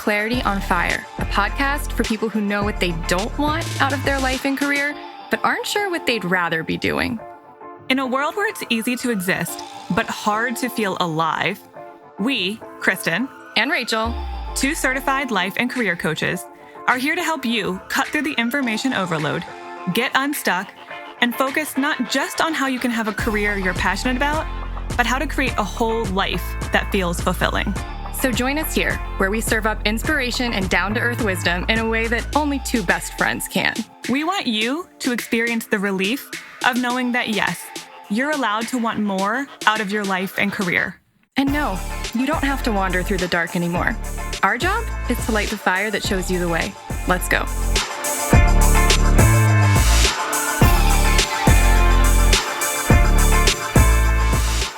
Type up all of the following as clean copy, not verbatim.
Clarity on Fire, a podcast for people who know what they don't want out of their life and career, but aren't sure what they'd rather be doing. In a world where it's easy to exist, but hard to feel alive, we, Kristen and Rachel, two certified life and career coaches, are here to help you cut through the information overload, get unstuck, and focus not just on how you can have a career you're passionate about, but how to create a whole life that feels fulfilling. So join us here, where we serve up inspiration and down-to-earth wisdom in a way that only two best friends can. We want you to experience the relief of knowing that, yes, you're allowed to want more out of your life and career. And no, you don't have to wander through the dark anymore. Our job is to light the fire that shows you the way. Let's go.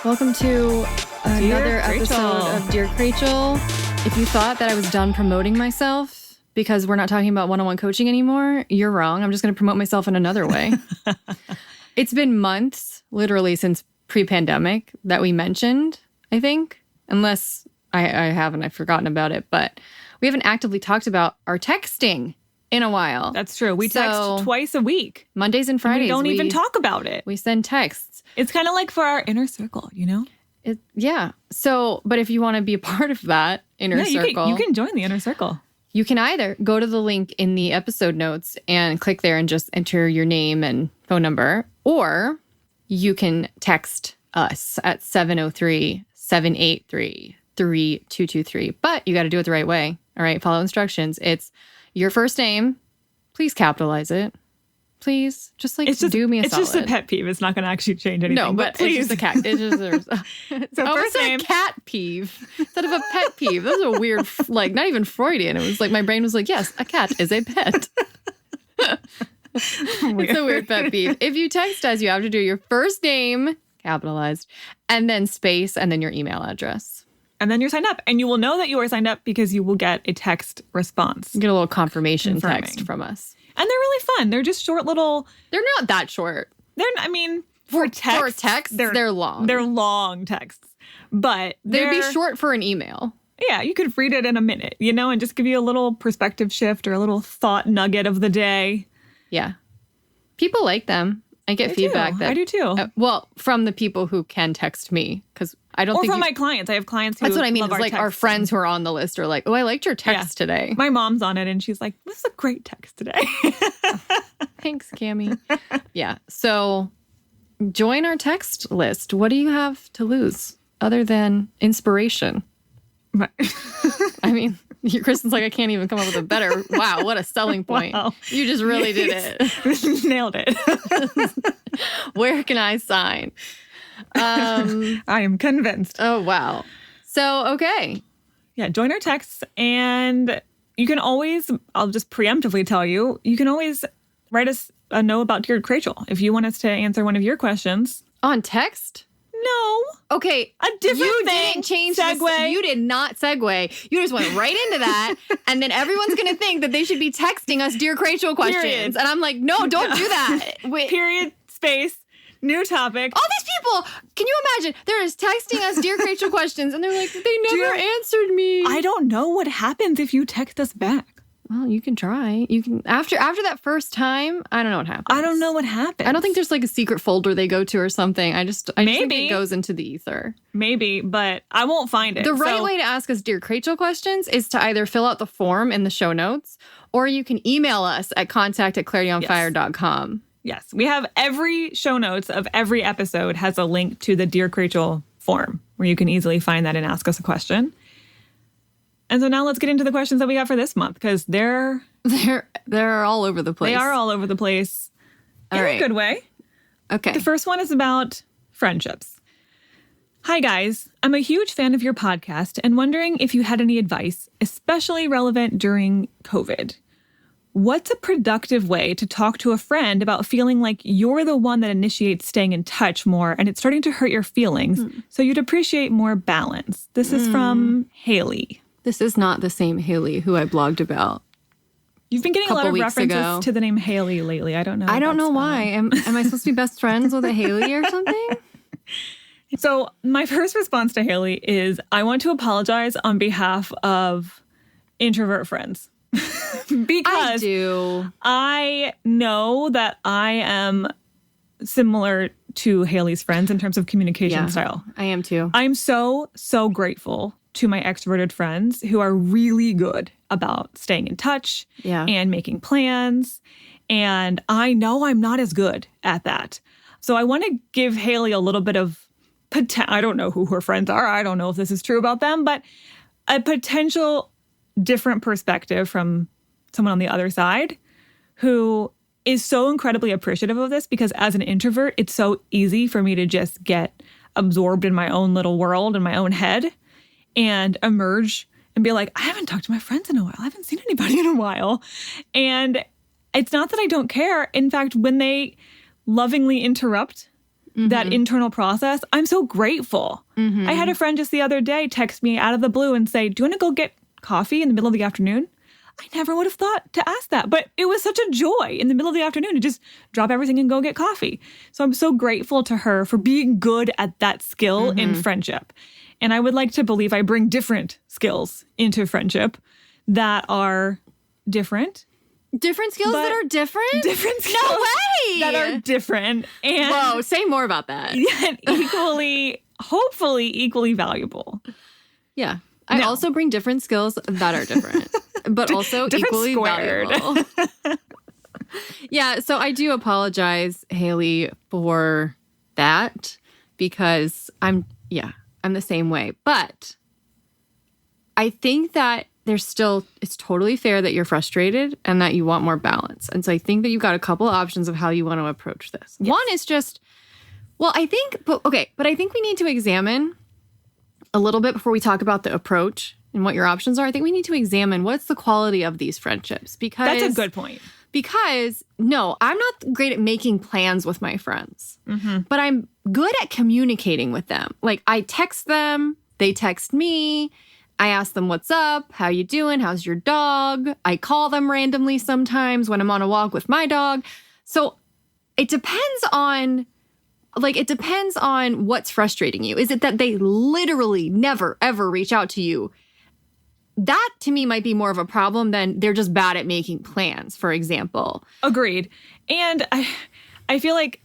Welcome to another episode of Dear Krachel. If you thought that I was done promoting myself because we're not talking about one-on-one coaching anymore, you're wrong. I'm just going to promote myself in another way. It's been months, literally since pre-pandemic, that we mentioned, I think, unless I haven't, I've forgotten about it, but we haven't actively talked about our texting in a while. That's true. We text twice a week. Mondays and Fridays. We don't even talk about it. We send texts. It's kind of like for our inner circle, you know? Yeah. So, but if you want to be a part of that inner circle, you can join the inner circle. You can either go to the link in the episode notes and click there and just enter your name and phone number, or you can text us at 703-783-3223. But you got to do it the right way. All right. Follow instructions. It's your first name. Please capitalize it. Please, do me a solid. It's just a pet peeve. It's not going to actually change anything. No, but please. It's just a cat. It's just so first name, a cat peeve instead of a pet peeve. That was a weird, not even Freudian. It was like my brain was like, yes, a cat is a pet. It's a weird pet peeve. If you text us, you have to do your first name, capitalized, and then space, and then your email address. And then you're signed up. And you will know that you are signed up because you will get a text response. You get a little confirmation text from us. And they're really fun. They're just short little... They're not that short. For text, they're long. They're long texts. But they'd be short for an email. Yeah, you could read it in a minute, and just give you a little perspective shift or a little thought nugget of the day. Yeah. People like them. I get feedback I do too. From the people who can text me, because I don't think... Or from my clients. I have clients who That's what I mean. love it's like our friends who are on the list are like, oh, I liked your text today. My mom's on it and she's like, this is a great text today. Thanks, Cammie. Yeah. So join our text list. What do you have to lose other than inspiration? I mean... Kristen's like, I can't even come up with a better... Wow, what a selling point. Wow. You just really did it. Nailed it. Where can I sign? I am convinced. Oh, wow. So, okay. Yeah, join our texts. And you can always, I'll just preemptively tell you, you can always write us a note about Dear Krachel if you want us to answer one of your questions. On text? No. Okay. A different thing. You didn't change segue. You did not segue. You just went right into that. And then everyone's going to think that they should be texting us Dear Krachel questions. Period. And I'm like, no, don't do that. Wait. Period, space, new topic. All these people, can you imagine? They're just texting us Dear Krachel questions. And they're like, they never answered me. I don't know what happens if you text us back. Well, you can try. You can after that first time. I don't know what happens. I don't know what happens. I don't think there's like a secret folder they go to or something. I just think it goes into the ether. Maybe, but I won't find it. The right way to ask us Dear Krachel questions is to either fill out the form in the show notes, or you can email us at contact@clarityonfire.com. Yes, we have every show notes of every episode has a link to the Dear Krachel form where you can easily find that and ask us a question. And so now let's get into the questions that we got for this month, because they're all over the place. They are all over the place in a good way. Okay. The first one is about friendships. Hi, guys. I'm a huge fan of your podcast and wondering if you had any advice, especially relevant during COVID. What's a productive way to talk to a friend about feeling like you're the one that initiates staying in touch more and it's starting to hurt your feelings, so you'd appreciate more balance? This is from Haley. This is not the same Haley who I blogged about. You've been getting a lot of references to the name Haley lately. I don't know. I don't know why. Am I supposed to be best friends with a Haley or something? So my first response to Haley is I want to apologize on behalf of introvert friends. Because I do. I know that I am similar to Haley's friends in terms of communication style. I am too. I'm so grateful to my extroverted friends who are really good about staying in touch and making plans. And I know I'm not as good at that. So I want to give Haley a little bit of I don't know who her friends are. I don't know if this is true about them, but a potential different perspective from someone on the other side who is so incredibly appreciative of this, because as an introvert, it's so easy for me to just get absorbed in my own little world, in my own head, and emerge and be like, I haven't talked to my friends in a while. I haven't seen anybody in a while. And it's not that I don't care. In fact, when they lovingly interrupt that internal process, I'm so grateful. I had a friend just the other day text me out of the blue and say, do you want to go get coffee in the middle of the afternoon? I never would have thought to ask that, but it was such a joy in the middle of the afternoon to just drop everything and go get coffee. So I'm so grateful to her for being good at that skill in friendship. And I would like to believe I bring different skills into friendship that are different. Different skills that are different? Different skills no way! that are different. And whoa, say more about that. Yet hopefully equally valuable. Yeah. I also bring different skills that are different, but also equally valuable. Yeah, so I do apologize, Haley, for that, because I'm the same way. But I think that it's totally fair that you're frustrated and that you want more balance. And so I think that you've got a couple of options of how you want to approach this. Yes. One is just, but I think we need to examine a little bit before we talk about the approach and what your options are. I think we need to examine what's the quality of these friendships, because that's a good point. Because no, I'm not great at making plans with my friends, but I'm good at communicating with them. Like, I text them, they text me. I ask them, what's up? How you doing? How's your dog? I call them randomly sometimes when I'm on a walk with my dog. So it depends on what's frustrating you. Is it that they literally never, ever reach out to you? That, to me, might be more of a problem than they're just bad at making plans, for example. Agreed. And I feel like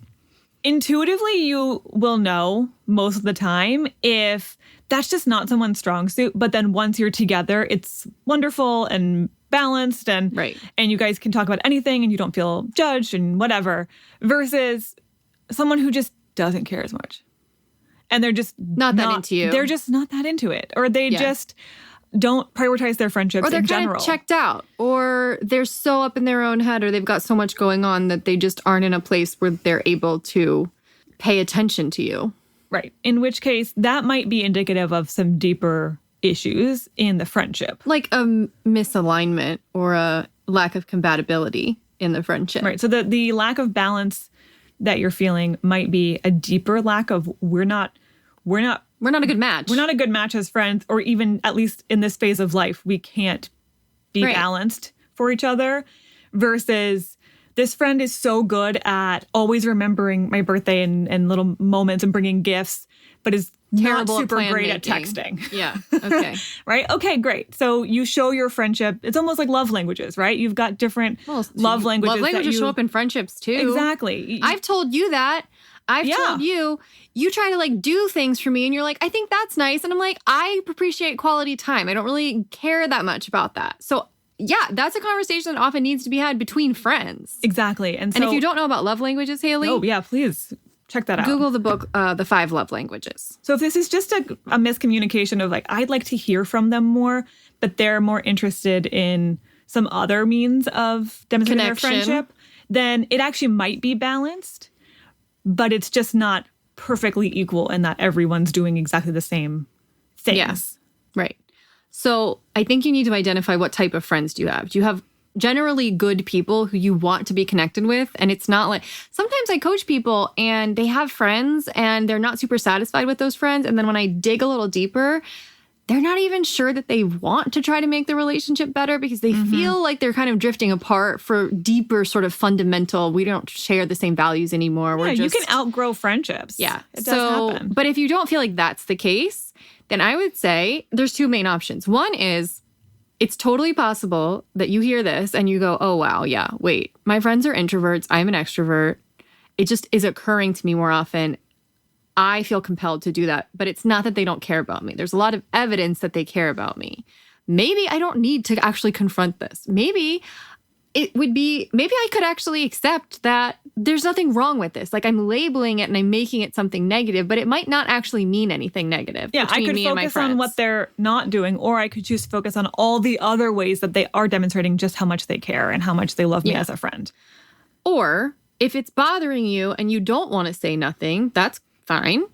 intuitively you will know most of the time if that's just not someone's strong suit. But then once you're together, it's wonderful and balanced and you guys can talk about anything and you don't feel judged and whatever, versus someone who just doesn't care as much. And they're just not that into you. They're just not that into it. Or they just don't prioritize their friendships in general. Or they're kind of checked out. Or they're so up in their own head, or they've got so much going on that they just aren't in a place where they're able to pay attention to you. Right. In which case, that might be indicative of some deeper issues in the friendship. Like a misalignment or a lack of compatibility in the friendship. Right. So the lack of balance that you're feeling might be a deeper lack of we're not a good match. We're not a good match as friends, or even at least in this phase of life, we can't be balanced for each other, versus this friend is so good at always remembering my birthday and little moments and bringing gifts, but is terrible, not super great at texting. Yeah. Okay. Right? Okay, great. So you show your friendship. It's almost like love languages, right? You've got different love languages. Love languages show up in friendships too. Exactly. I've told you that. I've told you try to like do things for me and you're like, I think that's nice. And I'm like, I appreciate quality time. I don't really care that much about that. So yeah, that's a conversation that often needs to be had between friends. Exactly. And if you don't know about love languages, Haley. Oh, yeah, please check that out. Google the book, The 5 Love Languages. So if this is just a miscommunication of like, I'd like to hear from them more, but they're more interested in some other means of demonstrating their friendship, then it actually might be balanced, but it's just not perfectly equal and that everyone's doing exactly the same things. Yes. Right. So I think you need to identify what type of friends do you have. Do you have generally good people who you want to be connected with? And it's not like, sometimes I coach people and they have friends and they're not super satisfied with those friends. And then when I dig a little deeper, they're not even sure that they want to try to make the relationship better because they feel like they're kind of drifting apart for deeper sort of fundamental, we don't share the same values anymore. Yeah, you can outgrow friendships. Yeah. It does happen. But if you don't feel like that's the case, then I would say there's two main options. One is it's totally possible that you hear this and you go, oh, wow, yeah, wait, my friends are introverts. I'm an extrovert. It just is occurring to me more often. I feel compelled to do that, but it's not that they don't care about me. There's a lot of evidence that they care about me. Maybe I don't need to actually confront this. Maybe I could actually accept that there's nothing wrong with this. Like, I'm labeling it and I'm making it something negative, but it might not actually mean anything negative. Yeah, I could focus on what they're not doing, or I could choose to focus on all the other ways that they are demonstrating just how much they care and how much they love me as a friend. Or if it's bothering you and you don't want to say nothing, that's fine.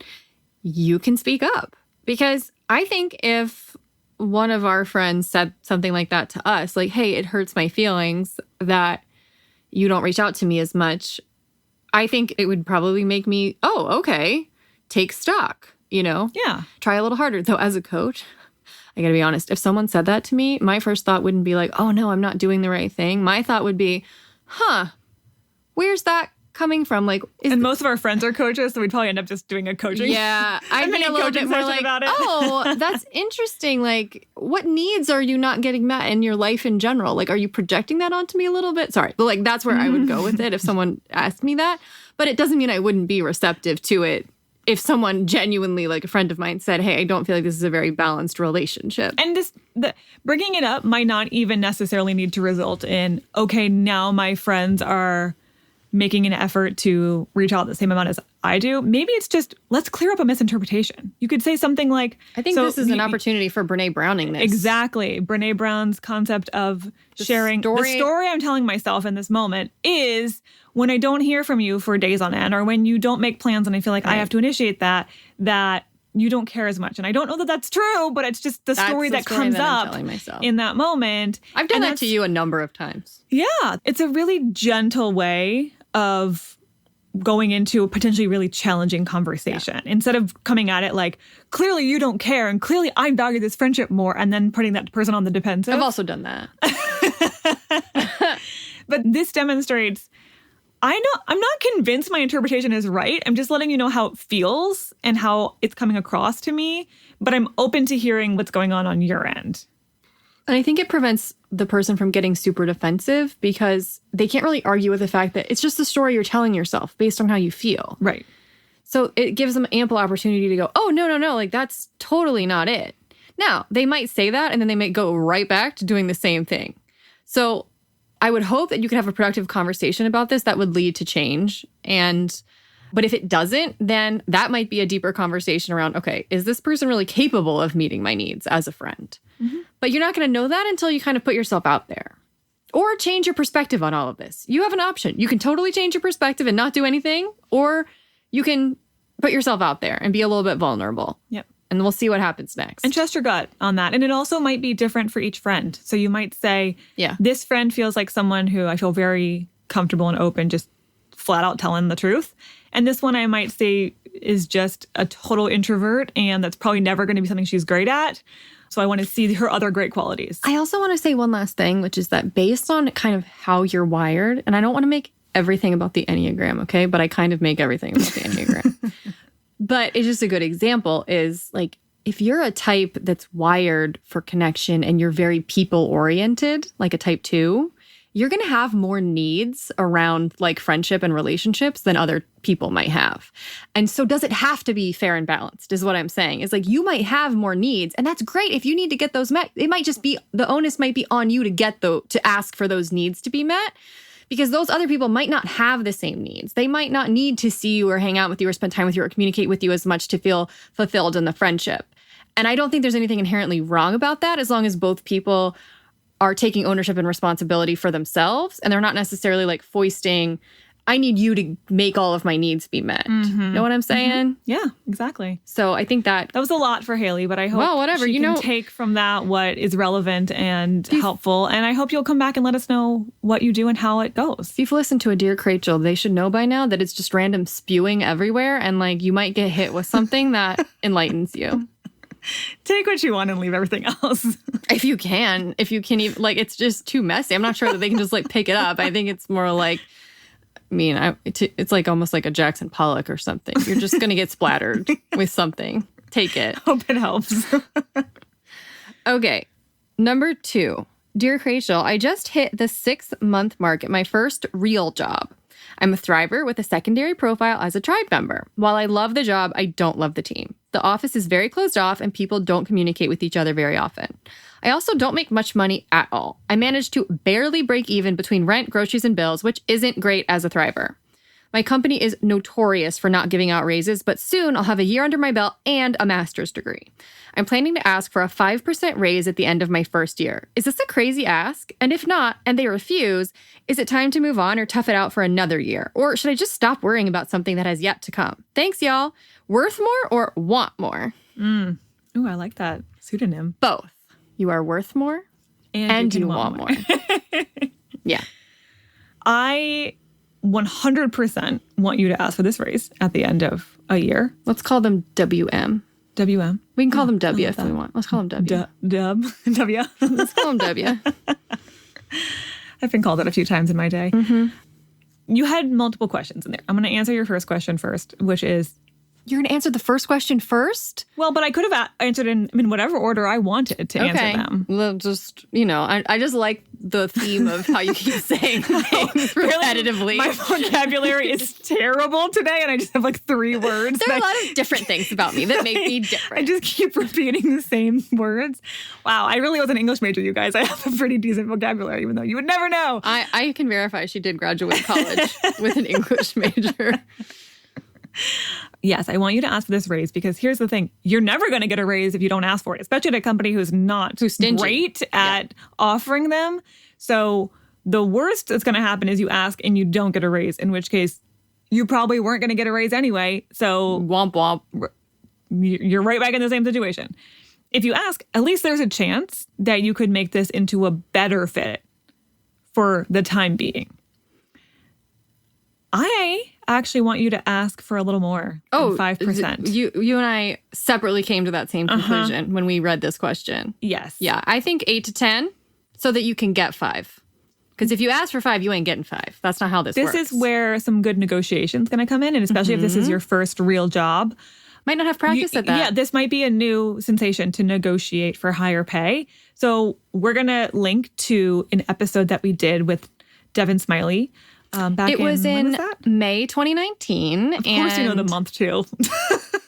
You can speak up. Because I think if one of our friends said something like that to us, like, hey, it hurts my feelings that you don't reach out to me as much, I think it would probably make me, oh, okay, take stock, Yeah. Try a little harder. Though as a coach, I gotta be honest, if someone said that to me, my first thought wouldn't be like, oh no, I'm not doing the right thing. My thought would be, where's that coming from? Like, and most of our friends are coaches, so we'd probably end up just doing a coaching. Yeah, I'd be a little bit more like, about it. Oh, that's interesting. Like, what needs are you not getting met in your life in general? Like, are you projecting that onto me a little bit? Sorry, but like that's where I would go with it if someone asked me that. But it doesn't mean I wouldn't be receptive to it if someone genuinely, like a friend of mine, said, hey, I don't feel like this is a very balanced relationship. And bringing it up might not even necessarily need to result in, okay, now my friends are making an effort to reach out the same amount as I do. Maybe it's just, let's clear up a misinterpretation. You could say something like... I think this is an opportunity for Brene Browning this. Exactly. Brene Brown's concept of sharing... The story I'm telling myself in this moment is when I don't hear from you for days on end, or when you don't make plans and I feel like I have to initiate that you don't care as much. And I don't know that that's true, but it's just the story that comes up in that moment. I've done that to you a number of times. Yeah. It's a really gentle way of going into a potentially really challenging conversation instead of coming at it like, clearly you don't care and clearly I value this friendship more, and then putting that person on the defensive. I've also done that. But this demonstrates, I'm not convinced my interpretation is right. I'm just letting you know how it feels and how it's coming across to me, but I'm open to hearing what's going on your end. And I think it prevents the person from getting super defensive because they can't really argue with the fact that it's just the story you're telling yourself based on how you feel. Right. So it gives them ample opportunity to go, oh, no, like that's totally not it. Now, they might say that and then they might go right back to doing the same thing. So I would hope that you could have a productive conversation about this that would lead to change. But if it doesn't, then that might be a deeper conversation around, okay, is this person really capable of meeting my needs as a friend? Mm-hmm. But you're not going to know that until you kind of put yourself out there. Or change your perspective on all of this. You have an option. You can totally change your perspective and not do anything, or you can put yourself out there and be a little bit vulnerable. Yep. And we'll see what happens next. And trust your gut on that. And it also might be different for each friend. So you might say, this friend feels like someone who I feel very comfortable and open, just flat out telling the truth. And this one I might say is just a total introvert, and that's probably never going to be something she's great at. So I want to see her other great qualities. I also want to say one last thing, which is that based on kind of how you're wired, and I don't want to make everything about the Enneagram, okay? But I kind of make everything about the Enneagram. But it's just a good example is like, if you're a type that's wired for connection and you're very people-oriented, like a type 2, you're going to have more needs around like friendship and relationships than other people might have. And so does it have to be fair and balanced is what I'm saying. Is like you might have more needs and that's great if you need to get those met. It might just be the onus might be on you to ask for those needs to be met because those other people might not have the same needs. They might not need to see you or hang out with you or spend time with you or communicate with you as much to feel fulfilled in the friendship. And I don't think there's anything inherently wrong about that as long as both people are taking ownership and responsibility for themselves. And they're not necessarily like foisting, I need you to make all of my needs be met. Mm-hmm. You know what I'm saying? Mm-hmm. Yeah, exactly. So I think that was a lot for Haley, but I hope she can take from that what is relevant and helpful. And I hope you'll come back and let us know what you do and how it goes. If you've listened to a Dear Krachel, they should know by now that it's just random spewing everywhere. And like you might get hit with something that enlightens you. Take what you want and leave everything else. If you can even, like, it's just too messy. I'm not sure that they can just like pick it up. I think it's more like, it's like almost like a Jackson Pollock or something. You're just going to get splattered with something. Take it. Hope it helps. Okay. Number 2. Dear Krachel, I just hit the 6-month mark at my first real job. I'm a thriver with a secondary profile as a tribe member. While I love the job, I don't love the team. The office is very closed off and people don't communicate with each other very often. I also don't make much money at all. I manage to barely break even between rent, groceries, and bills, which isn't great as a thriver. My company is notorious for not giving out raises, but soon I'll have a year under my belt and a master's degree. I'm planning to ask for a 5% raise at the end of my first year. Is this a crazy ask? And if not, and they refuse, is it time to move on or tough it out for another year? Or should I just stop worrying about something that has yet to come? Thanks, y'all. Worth more or want more? Ooh, I like that pseudonym. Both. You are worth more and you want more. Yeah. I 100% want you to ask for this raise at the end of a year. Let's call them WM. WM. We can call them W if we want. Let's call them W. W. Let's call them W. I've been called that a few times in my day. Mm-hmm. You had multiple questions in there. I'm going to answer your first question first, which is... You're going to answer the first question first? Well, but I could have answered in whatever order I wanted to answer them. Well, just, I just like the theme of how you keep saying things repetitively. My vocabulary is terrible today, and I just have 3 words. There are a lot of different things about me that make me different. I just keep repeating the same words. Wow, I really was an English major, you guys. I have a pretty decent vocabulary, even though you would never know. I can verify she did graduate college with an English major. Yes, I want you to ask for this raise because here's the thing. You're never going to get a raise if you don't ask for it, especially at a company who's stingy. Great at offering them. So the worst that's going to happen is you ask and you don't get a raise, in which case you probably weren't going to get a raise anyway. So womp womp. You're right back in the same situation. If you ask, at least there's a chance that you could make this into a better fit for the time being. I actually want you to ask for a little more than 5%. You and I separately came to that same conclusion when we read this question. Yes. Yeah, I think 8 to 10 so that you can get 5. Because if you ask for 5, you ain't getting 5. That's not how this works. This is where some good negotiation's going to come in, and especially if this is your first real job. Might not have practice at that. Yeah, this might be a new sensation to negotiate for higher pay. So we're going to link to an episode that we did with Devin Smiley. It was in May 2019. Of course you know the month, too.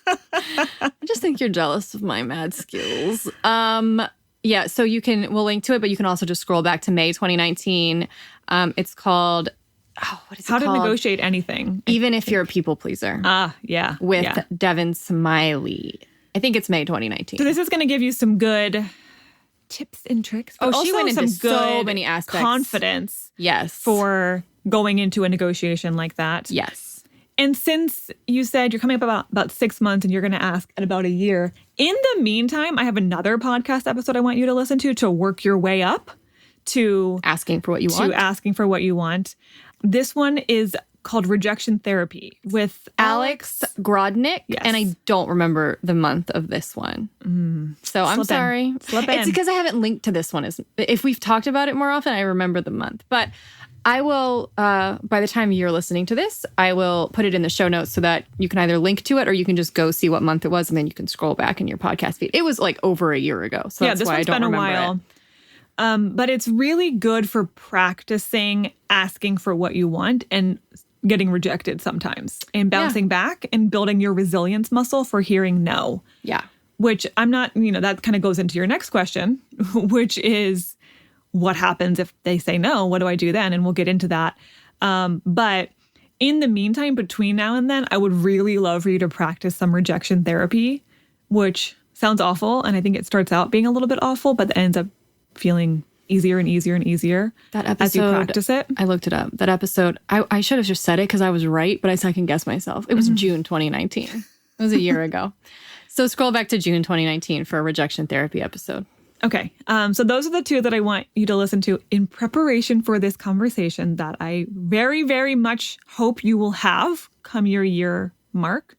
I just think you're jealous of my mad skills. Yeah, so we'll link to it, but you can also just scroll back to May 2019. It's called, what is it called? How to Negotiate Anything. Even if you're a people pleaser. Yeah. With Devin Smiley. I think it's May 2019. So this is going to give you some good tips and tricks. But she went into some good so many aspects. Confidence. Yes. For going into a negotiation like that. Yes. And since you said you're coming up about 6 months and you're going to ask at about a year, in the meantime, I have another podcast episode I want you to listen to work your way up to asking for what you want. This one is called Rejection Therapy with Alex Grodnick. Yes. And I don't remember the month of this one. So I'm sorry. It's because I haven't linked to this one. If we've talked about it more often, I remember the month. But I will, by the time you're listening to this, I will put it in the show notes so that you can either link to it or you can just go see what month it was and then you can scroll back in your podcast feed. It was over a year ago. So that's why I don't remember it. Yeah, this one's been a while. But it's really good for practicing asking for what you want and getting rejected sometimes and bouncing back and building your resilience muscle for hearing no. Yeah. Which I'm not, that kind of goes into your next question, which is what happens if they say no? What do I do then? And we'll get into that. But in the meantime, between now and then, I would really love for you to practice some rejection therapy, which sounds awful. And I think it starts out being a little bit awful, but ends up feeling easier and easier and easier as you practice it. I looked it up. That episode, I should have just said it because I was right, but I second guessed myself. It was June 2019. It was a year ago. So scroll back to June 2019 for a rejection therapy episode. Okay. So those are the 2 that I want you to listen to in preparation for this conversation that I very, very much hope you will have come your year mark.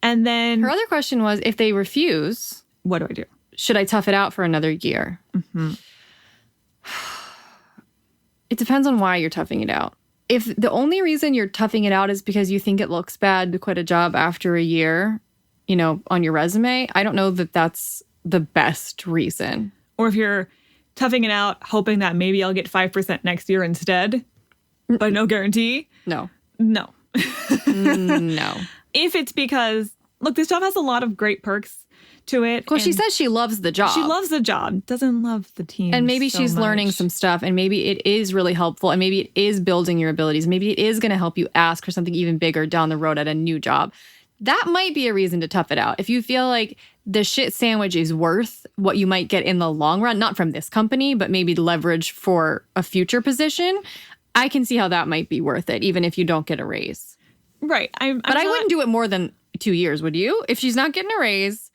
And then her other question was, if they refuse, what do I do? Should I tough it out for another year? Mm-hmm. It depends on why you're toughing it out. If the only reason you're toughing it out is because you think it looks bad to quit a job after a year, on your resume, I don't know that that's the best reason. Or if you're toughing it out, hoping that maybe I'll get 5% next year instead, but no guarantee. No. No. No. If it's because, look, this job has a lot of great perks to it. Well, she says she loves the job. She loves the job, doesn't love the team. And maybe so she's much. learning some stuff, and maybe it is really helpful, and maybe it is building your abilities. Maybe it is going to help you ask for something even bigger down the road at a new job. That might be a reason to tough it out. If you feel like the shit sandwich is worth what you might get in the long run, not from this company, but maybe leverage for a future position, I can see how that might be worth it, even if you don't get a raise. Right. I wouldn't do it more than 2 years, would you? If she's not getting a raise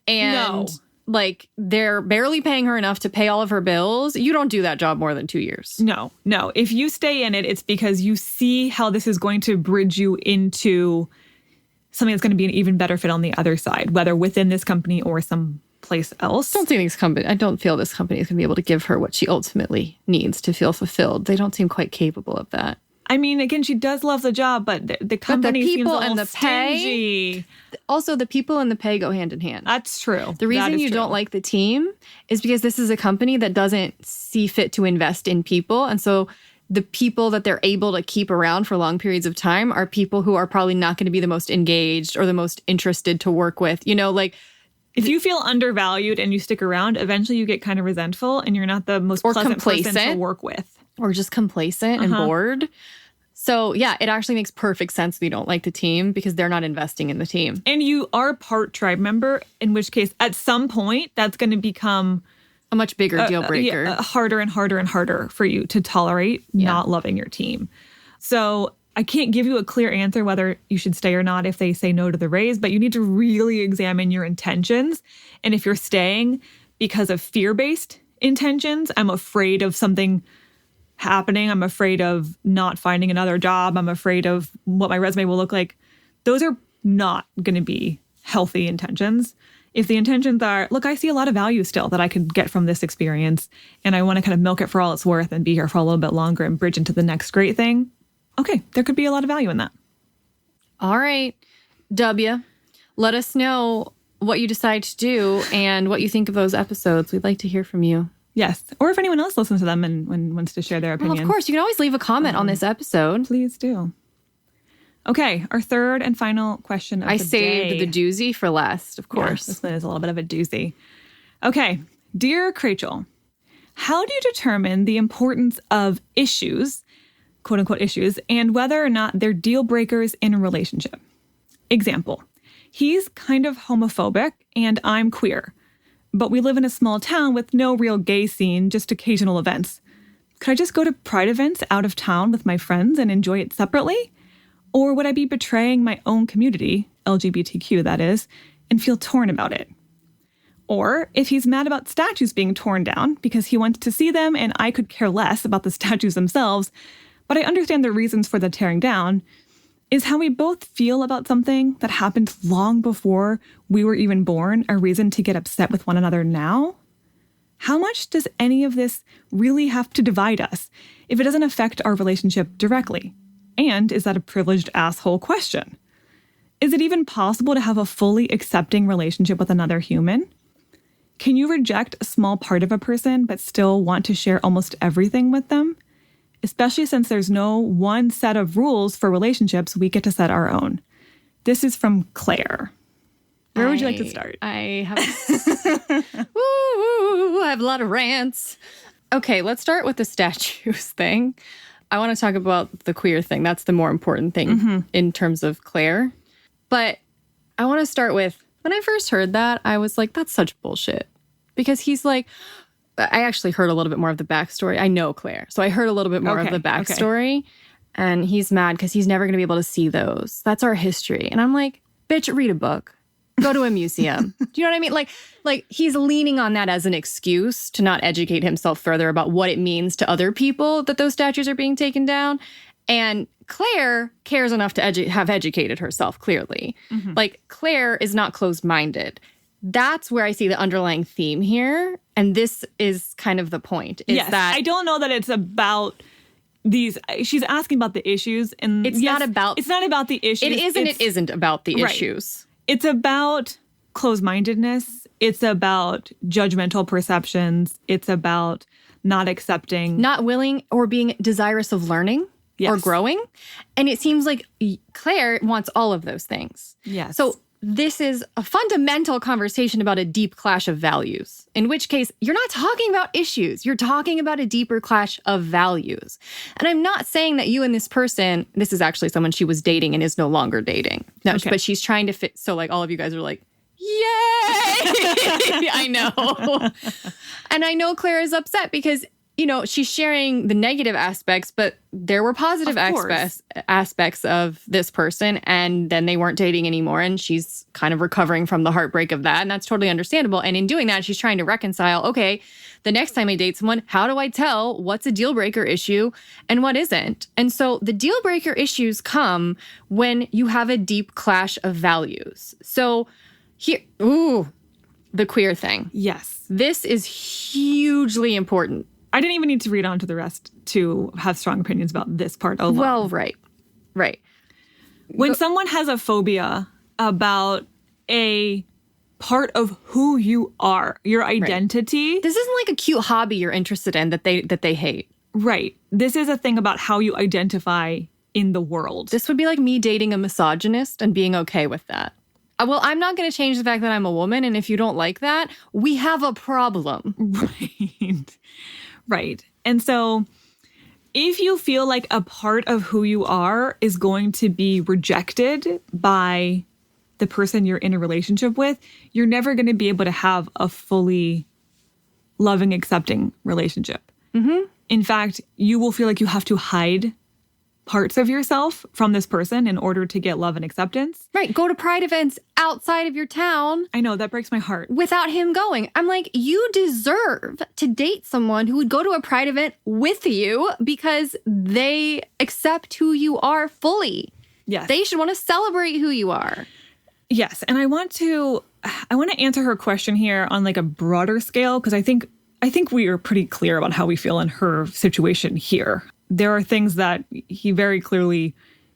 and like they're barely paying her enough to pay all of her bills, you don't do that job more than 2 years. No. If you stay in it, it's because you see how this is going to bridge you into something that's going to be an even better fit on the other side, whether within this company or someplace else. I don't feel this company is going to be able to give her what she ultimately needs to feel fulfilled. They don't seem quite capable of that. I mean, again, she does love the job, but the company seems a little pay, stingy. also, the people and the pay go hand in hand. That's true. The reason you don't like the team is because this is a company that doesn't see fit to invest in people. And so the people that they're able to keep around for long periods of time are people who are probably not going to be the most engaged or the most interested to work with. You know, like, if you feel undervalued and you stick around, eventually you get kind of resentful and you're not the most pleasant person to work with. Or just complacent and bored. So, yeah, it actually makes perfect sense if you don't like the team because they're not investing in the team. And you are part tribe member, in which case, at some point, that's going to become a much bigger deal breaker. Harder and harder and harder for you to tolerate not loving your team. So I can't give you a clear answer whether you should stay or not if they say no to the raise, but you need to really examine your intentions. And if you're staying because of fear-based intentions, I'm afraid of something happening, I'm afraid of not finding another job, I'm afraid of what my resume will look like, those are not going to be healthy intentions. If the intentions are, look, I see a lot of value still that I could get from this experience, and I want to kind of milk it for all it's worth and be here for a little bit longer and bridge into the next great thing, okay, there could be a lot of value in that. All right, W, let us know what you decide to do and what you think of those episodes. We'd like to hear from you. Yes. Or if anyone else listens to them and wants to share their opinion. Well, of course, you can always leave a comment on this episode. Please do. Okay, our third and final question of the day. I saved the doozy for last, of course. Yeah, this one is a little bit of a doozy. Okay, Dear Krachel, how do you determine the importance of issues, quote unquote issues, and whether or not they're deal breakers in a relationship? Example, he's kind of homophobic and I'm queer, but we live in a small town with no real gay scene, just occasional events. Could I just go to pride events out of town with my friends and enjoy it separately? Or would I be betraying my own community, LGBTQ that is, and feel torn about it? Or if he's mad about statues being torn down because he wants to see them and I could care less about the statues themselves, but I understand the reasons for the tearing down, is how we both feel about something that happened long before we were even born a reason to get upset with one another now? How much does any of this really have to divide us if it doesn't affect our relationship directly? And is that a privileged asshole question? Is it even possible to have a fully accepting relationship with another human? Can you reject a small part of a person but still want to share almost everything with them? Especially since there's no one set of rules for relationships, we get to set our own. This is from Claire. Where would you like to start? I have a lot of rants. Okay, let's start with the statues thing. I want to talk about the queer thing. That's the more important thing in terms of Claire. But I want to start with, when I first heard that, I was like, that's such bullshit. Because he's like, I actually heard a little bit more of the backstory. I know Claire. So I heard a little bit more of the backstory. Okay. And he's mad because he's never going to be able to see those. That's our history. And I'm like, bitch, read a book. Go to a museum. Do you know what I mean? Like he's leaning on that as an excuse to not educate himself further about what it means to other people that those statues are being taken down. And Claire cares enough to have educated herself, clearly. Mm-hmm. Like, Claire is not closed-minded. That's where I see the underlying theme here. And this is kind of the point. That I don't know that it's about these. She's asking about the issues. And it's not about the issues. It is and it isn't about the issues. It's about closed-mindedness. It's about judgmental perceptions. It's about not accepting. Not willing or being desirous of learning or growing. And it seems like Claire wants all of those things. Yes. So this is a fundamental conversation about a deep clash of values, in which case you're not talking about issues. You're talking about a deeper clash of values. And I'm not saying that you and this person, this is actually someone she was dating and is no longer dating. No, Okay. But she's trying to fit. So like all of you guys are like, yay! I know. And I know Claire is upset because, you know, she's sharing the negative aspects, but there were positive aspects of this person, and then they weren't dating anymore, and she's kind of recovering from the heartbreak of that, and that's totally understandable. And in doing that, she's trying to reconcile, okay, the next time I date someone, how do I tell what's a deal breaker issue and what isn't? And so the deal breaker issues come when you have a deep clash of values. So here, the queer thing. Yes. This is hugely important. I didn't even need to read on to the rest to have strong opinions about this part alone. Well, right. When someone has a phobia about a part of who you are, your identity. Right. This isn't like a cute hobby you're interested in that they hate. Right. This is a thing about how you identify in the world. This would be like me dating a misogynist and being okay with that. Well, I'm not going to change the fact that I'm a woman, and if you don't like that, we have a problem. Right. And so if you feel like a part of who you are is going to be rejected by the person you're in a relationship with, you're never going to be able to have a fully loving, accepting relationship. Mm-hmm. In fact, you will feel like you have to hide parts of yourself from this person in order to get love and acceptance. Right. Go to pride events outside of your town. I know, that breaks my heart. Without him going. I'm like, you deserve to date someone who would go to a pride event with you because they accept who you are fully. Yes. They should want to celebrate who you are. Yes. And I want to answer her question here on like a broader scale, because I think we are pretty clear about how we feel in her situation here. There are things that he very clearly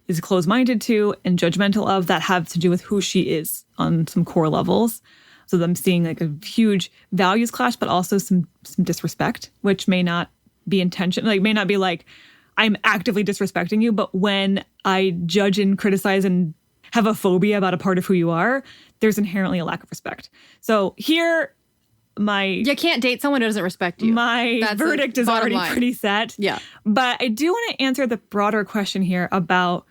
is closed-minded to and judgmental of that have to do with who she is on some core levels. So I'm seeing like a huge values clash, but also some disrespect, which may not be intentional. Like may not be like, I'm actively disrespecting you, but when I judge and criticize and have a phobia about a part of who you are, there's inherently a lack of respect. So here, you can't date someone who doesn't respect you. That's verdict is already pretty set. Yeah. But I do want to answer the broader question here about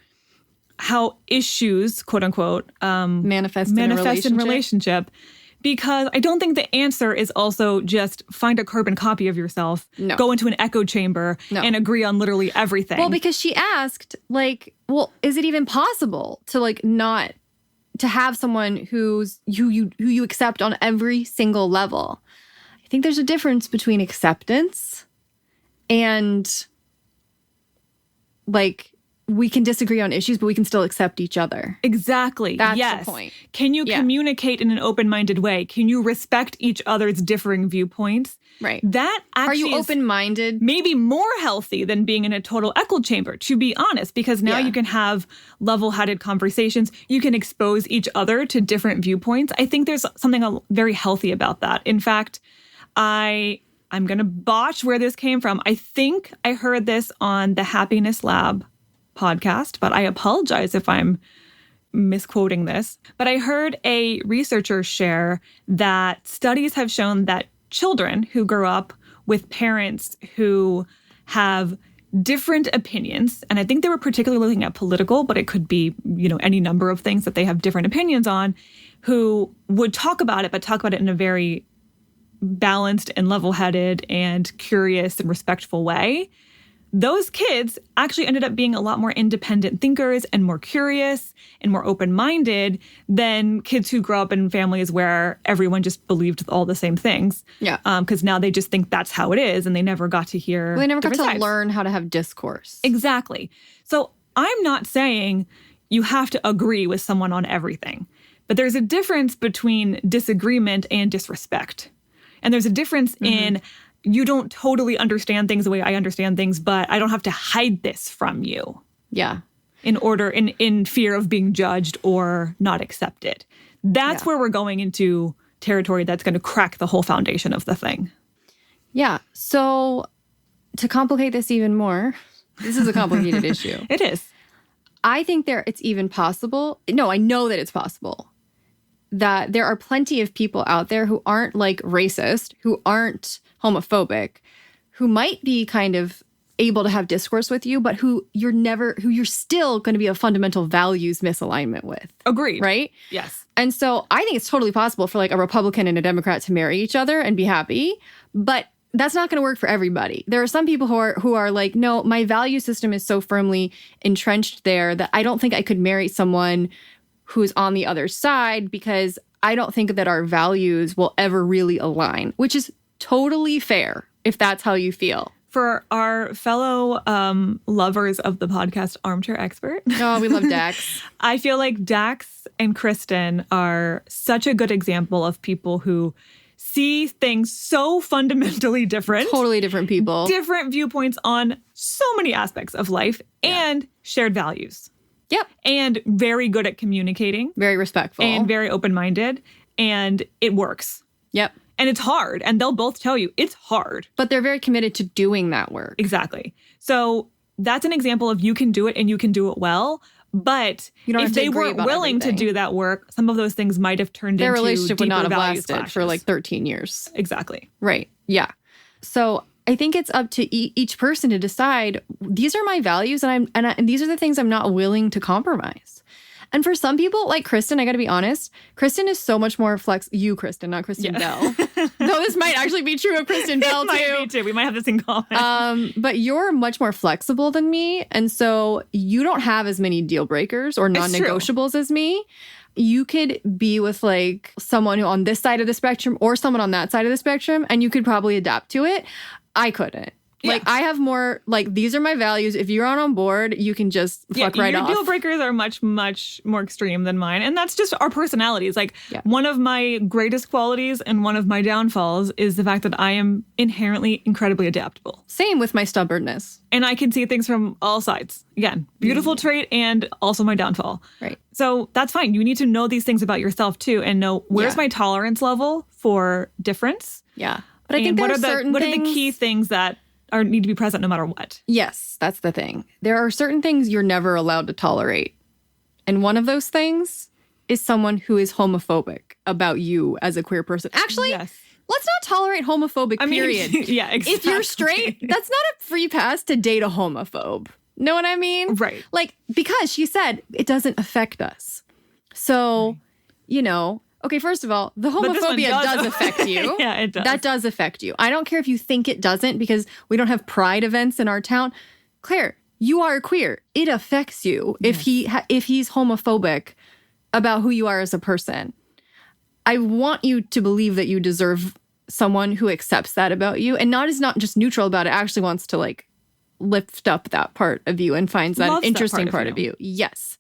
how issues, quote unquote, manifest in a relationship. Because I don't think the answer is also just find a carbon copy of yourself, go into an echo chamber, and agree on literally everything. Well, because she asked, like, well, is it even possible to like not to have someone who you accept on every single level? I think there's a difference between acceptance and like we can disagree on issues, but we can still accept each other. Exactly. That's the point. Can you communicate in an open-minded way? Can you respect each other's differing viewpoints? Right. That actually Are you open-minded? Maybe more healthy than being in a total echo chamber, to be honest, because now you can have level-headed conversations. You can expose each other to different viewpoints. I think there's something very healthy about that. In fact, I'm going to botch where this came from. I think I heard this on the Happiness Lab podcast, but I apologize if I'm misquoting this. But I heard a researcher share that studies have shown that children who grow up with parents who have different opinions, and I think they were particularly looking at political, but it could be, any number of things that they have different opinions on, who would talk about it, but talk about it in a very balanced and level-headed and curious and respectful way. Those kids actually ended up being a lot more independent thinkers and more curious and more open-minded than kids who grow up in families where everyone just believed all the same things. Yeah. Because now they just think that's how it is, and they never got to hear. Well, they never got to sides. learn how to have discourse. Exactly. So I'm not saying you have to agree with someone on everything, but there's a difference between disagreement and disrespect. And there's a difference in you don't totally understand things the way I understand things, but I don't have to hide this from you. Yeah. In fear of being judged or not accepted. That's where we're going into territory that's going to crack the whole foundation of the thing. Yeah. So to complicate this even more, this is a complicated issue. It is. I think it's even possible. No, I know that it's possible that there are plenty of people out there who aren't like racist, who aren't homophobic, who might be kind of able to have discourse with you, but who you're still going to be a fundamental values misalignment with. Agreed. Right? Yes. And so I think it's totally possible for like a Republican and a Democrat to marry each other and be happy, but that's not going to work for everybody. There are some people who are like, no, my value system is so firmly entrenched there that I don't think I could marry someone who's on the other side because I don't think that our values will ever really align, which is totally fair if that's how you feel. For our fellow lovers of the podcast Armchair Expert. Oh, we love Dax. I feel like Dax and Kristen are such a good example of people who see things so fundamentally different. Totally different people. Different viewpoints on so many aspects of life and shared values. Yep. And very good at communicating. Very respectful. And very open-minded. And it works. Yep. And it's hard. And they'll both tell you it's hard. But they're very committed to doing that work. Exactly. So that's an example of you can do it and you can do it well. But if they weren't willing to do that work, some of those things might have turned into their relationship would not have lasted clashes. for like 13 years. Exactly. Right. Yeah. So I think it's up to each person to decide, these are my values and these are the things I'm not willing to compromise. And for some people, like Kristen, I got to be honest, Kristen is so much more you, Kristen, not Kristen Bell. Though this might actually be true of Kristen Bell, too. It might be, too. We might have this in common. But you're much more flexible than me. And so you don't have as many deal breakers or non-negotiables as me. You could be with like someone who on this side of the spectrum or someone on that side of the spectrum, and you could probably adapt to it. I couldn't. Yeah. Like, I have more, like, these are my values. If you're on board, you can just fuck right off. Your deal breakers are much, much more extreme than mine. And that's just our personalities. Like, one of my greatest qualities and one of my downfalls is the fact that I am inherently incredibly adaptable. Same with my stubbornness. And I can see things from all sides. Again, beautiful trait and also my downfall. Right. So that's fine. You need to know these things about yourself, too, and know where's my tolerance level for difference. Yeah. But I think what are the key things that need to be present no matter what. Yes, that's the thing. There are certain things you're never allowed to tolerate. And one of those things is someone who is homophobic about you as a queer person. Actually, let's not tolerate homophobic, period. Yeah, exactly. If you're straight, that's not a free pass to date a homophobe. Know what I mean? Right. Like, because she said it doesn't affect us. So, you know... Okay, first of all, the homophobia does affect you. Yeah, it does. That does affect you. I don't care if you think it doesn't because we don't have pride events in our town. Claire, you are queer. It affects you if he's homophobic about who you are as a person. I want you to believe that you deserve someone who accepts that about you and is not just neutral about it, actually wants to like lift up that part of you and finds that an interesting part of you. Yes.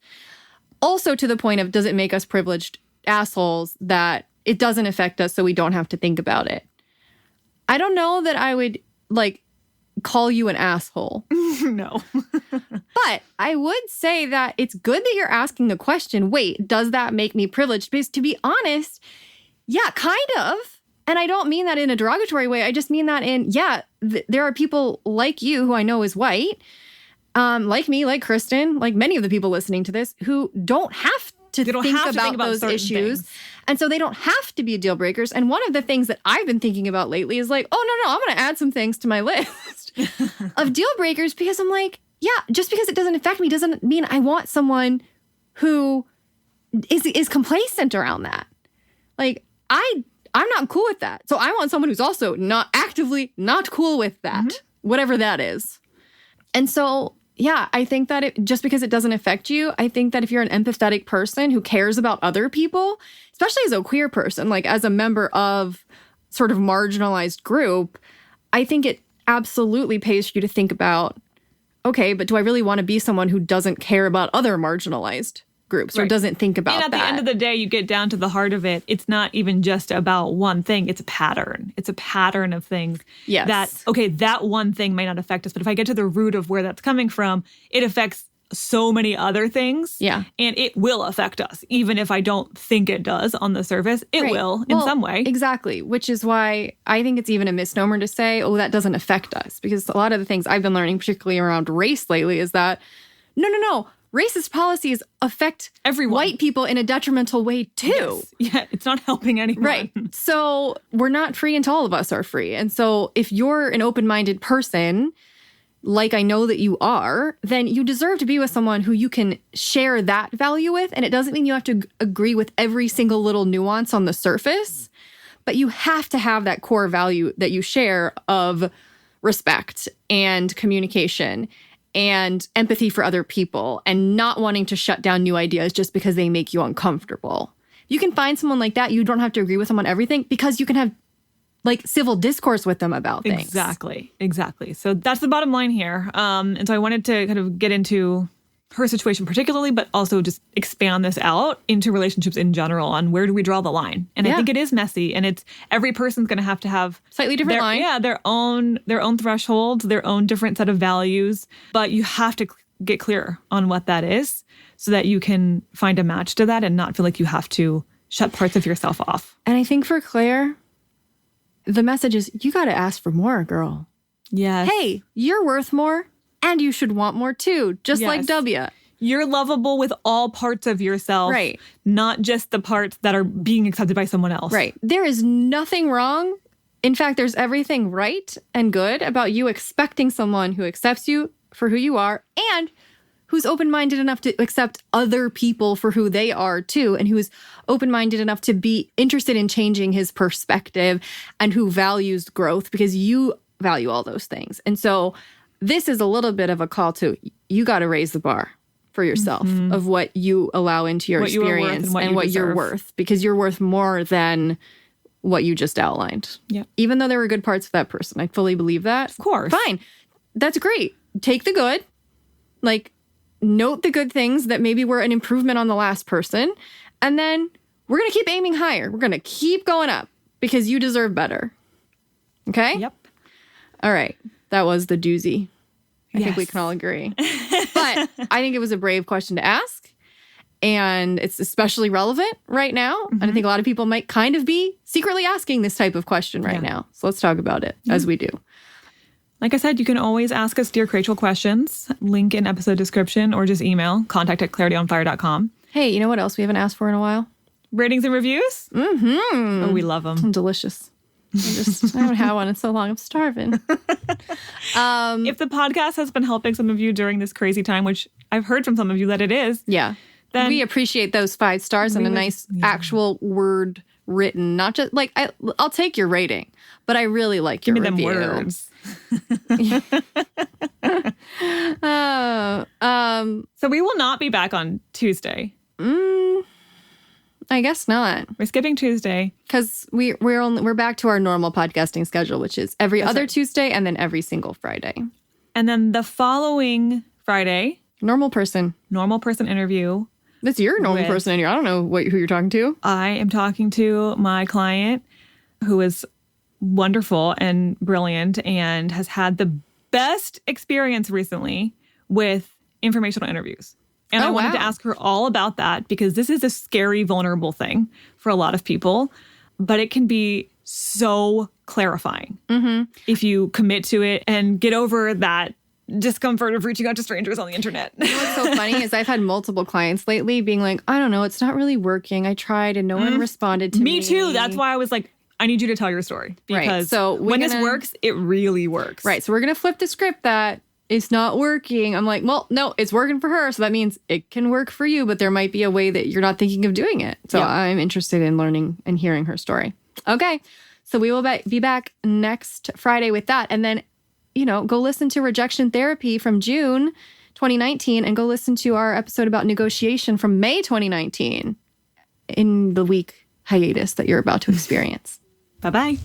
Also to the point of, does it make us privileged assholes that it doesn't affect us so we don't have to think about it? I don't know that I would like call you an asshole. No. But I would say that it's good that you're asking the question, wait, does that make me privileged? Because to be honest, yeah, kind of. And I don't mean that in a derogatory way. I just mean that in, there are people like you who I know is white, like me, like Kristen, like many of the people listening to this who don't have to think about those issues. Things. And so they don't have to be deal breakers. And one of the things that I've been thinking about lately is like, oh, no, I'm going to add some things to my list of deal breakers because I'm like, just because it doesn't affect me doesn't mean I want someone who is complacent around that. Like, I'm not cool with that. So I want someone who's also actively not cool with that, whatever that is. And so... yeah, I think that just because it doesn't affect you, I think that if you're an empathetic person who cares about other people, especially as a queer person, like as a member of sort of marginalized group, I think it absolutely pays for you to think about, okay, but do I really want to be someone who doesn't care about other marginalized groups or doesn't think about that? And at the end of the day, you get down to the heart of it. It's not even just about one thing. It's a pattern. It's a pattern of things. Yes. That one thing might not affect us, but if I get to the root of where that's coming from, it affects so many other things. Yeah. And it will affect us, even if I don't think it does on the surface. It will in some way. Exactly. Which is why I think it's even a misnomer to say, oh, that doesn't affect us. Because a lot of the things I've been learning, particularly around race lately, is that no. Racist policies affect everyone. White people in a detrimental way too. Yes. Yeah, it's not helping anyone. Right. So we're not free until all of us are free. And so if you're an open-minded person, like I know that you are, then you deserve to be with someone who you can share that value with. And it doesn't mean you have to agree with every single little nuance on the surface, but you have to have that core value that you share of respect and communication and empathy for other people and not wanting to shut down new ideas just because they make you uncomfortable. You can find someone like that. You don't have to agree with them on everything because you can have like civil discourse with them about things. Exactly. So that's the bottom line here. And so I wanted to kind of get into her situation particularly, but also just expand this out into relationships in general on where do we draw the line. And I think it is messy, and it's every person's going to have slightly different line. Yeah, their own thresholds, their own different set of values. But you have to get clear on what that is so that you can find a match to that and not feel like you have to shut parts of yourself off. And I think for Claire, the message is you got to ask for more, girl. Yes. Hey, you're worth more. And you should want more too, just like W. You're lovable with all parts of yourself. Right. Not just the parts that are being accepted by someone else. Right. There is nothing wrong. In fact, there's everything right and good about you expecting someone who accepts you for who you are and who's open-minded enough to accept other people for who they are too, and who's open-minded enough to be interested in changing his perspective and who values growth because you value all those things. And so this is a little bit of a call to, you got to raise the bar for yourself of what you allow into your experience and what you're worth, because you're worth more than what you just outlined. Yeah. Even though there were good parts of that person. I fully believe that. Of course. Fine. That's great. Take the good. Like, note the good things that maybe were an improvement on the last person. And then we're going to keep aiming higher. We're going to keep going up because you deserve better. Okay? Yep. All right. That was the doozy. I think we can all agree. But I think it was a brave question to ask. And it's especially relevant right now. And I think a lot of people might kind of be secretly asking this type of question right now. So let's talk about it as we do. Like I said, you can always ask us Dear Krachel questions. Link in episode description or just email contact@clarityonfire.com. Hey, you know what else we haven't asked for in a while? Ratings and reviews? Mm-hmm. Oh, we love them. Delicious. I haven't had one in so long. I'm starving. If the podcast has been helping some of you during this crazy time, which I've heard from some of you that it is. Yeah. Then we appreciate those 5 stars and a nice actual word written. Not just like, I'll take your rating, but I really like your review. Give me them words. So we will not be back on Tuesday. I guess not. We're skipping Tuesday because we're back to our normal podcasting schedule, which is every other Tuesday and then every single Friday. And then the following Friday, normal person interview. That's your normal person interview. I don't know who you're talking to. I am talking to my client who is wonderful and brilliant and has had the best experience recently with informational interviews. And I wanted to ask her all about that because this is a scary, vulnerable thing for a lot of people, but it can be so clarifying if you commit to it and get over that discomfort of reaching out to strangers on the internet. You know what's so funny is I've had multiple clients lately being like, I don't know, it's not really working. I tried and no one responded to me. Me too. That's why I was like, I need you to tell your story. Because so when this works, it really works. Right. So we're going to flip the script that it's not working. I'm like, well, no, it's working for her. So that means it can work for you, but there might be a way that you're not thinking of doing it. So I'm interested in learning and hearing her story. Okay. So we will be back next Friday with that. And then, go listen to Rejection Therapy from June 2019 and go listen to our episode about negotiation from May 2019 in the week hiatus that you're about to experience. Bye-bye.